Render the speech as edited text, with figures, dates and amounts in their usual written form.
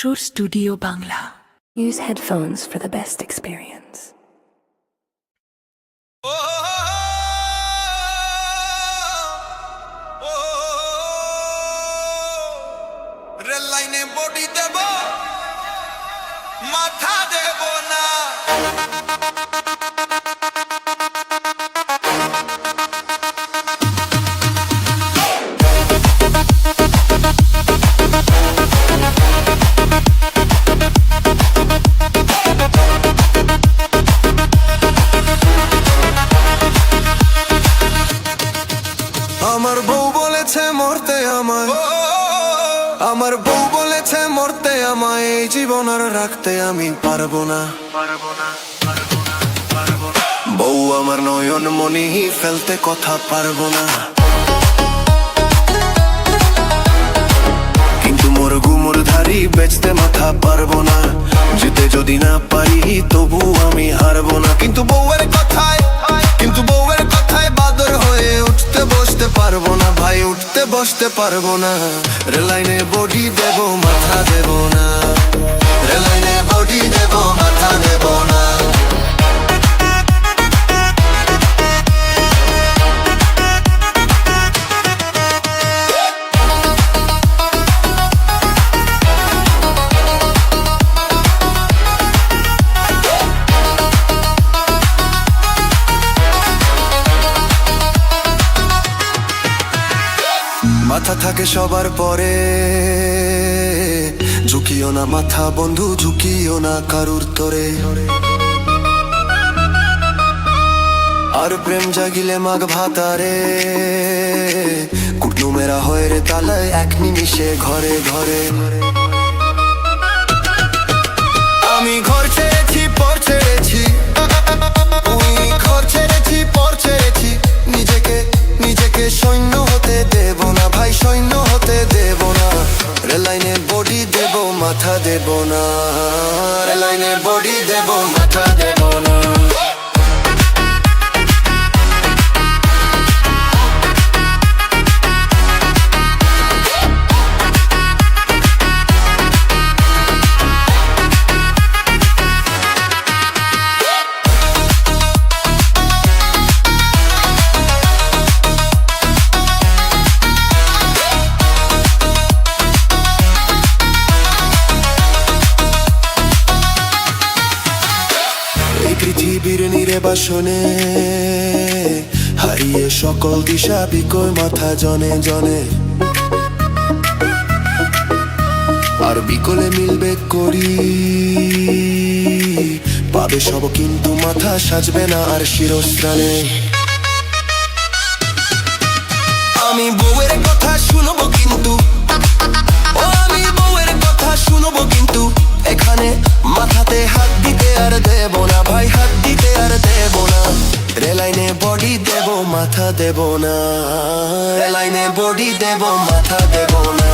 সুর studio Bangla. Use headphones for the best experience. Rail লাইনে body দেব, মাথা দেব না। আমার বউ বলেছে মরতে আমায়, আমার বউ বলেছে মরতে আমায়, এই জীবন আর রাখতে আমি পারবো না। বউ আমার নয়ন মনি ফেলতে কথা পারবো না, কিন্তু মোর গুমুর ধারি বেচতে মাথা পারবো না। যেতে যদি না পারি তবু আমি হারবো না। কিন্তু বউয়ের কথায়, কিন্তু বউয়ের কথায় বাদর হয়ে উঠতে বসতে পারবো না ভাই, উঠতে বসতে পারবো না। রেলাইনে বডি দেব, মাথা দেব না। রেলাইনে বডি দেব, মাথা দেব না। মাথা থাকে সবার পরে, ঝুঁকিও না মাথা বন্ধু, ঝুঁকিও না কারুর তরে। আর প্রেম জাগিলে মাঘ ভাতারে, কুটুমেরা হয় রে তালায় এক নিমিষে ঘরে ঘরে। আমি ঘর ছেড়েছি পর ছেড়েছি, ঘর ছেড়েছি পর ছেড়েছি, নিজেকে নিজেকে সৈন্য হতে দেব না ভাই, সৈন্য হতে দেব না। রেলাইনে বডি দেব, মাথা দেব না। রেলাইনে বডি দেব, মাথা দেব না। পৃথিবীর নির্বাসনে হারিয়ে সকল দিশা বিকয় মাথা জনে জনে। আর বিকলে মিলবে করি পাবে সব, কিন্তু মাথা সাজবে না আর শিরস্থানে। আমি বউয়ের কথা শুনবো কিন্তু, ও আমি বউয়ের কথা শুনবো কিন্তু, এখানে মাথাতে হাত দিতে আর দেব না ভাই, হাত দিতে আর দেব না। রেলাইনে বডি দেব, মাথা দেব না। রেলাইনে বডি দেব, মাথা দেব না।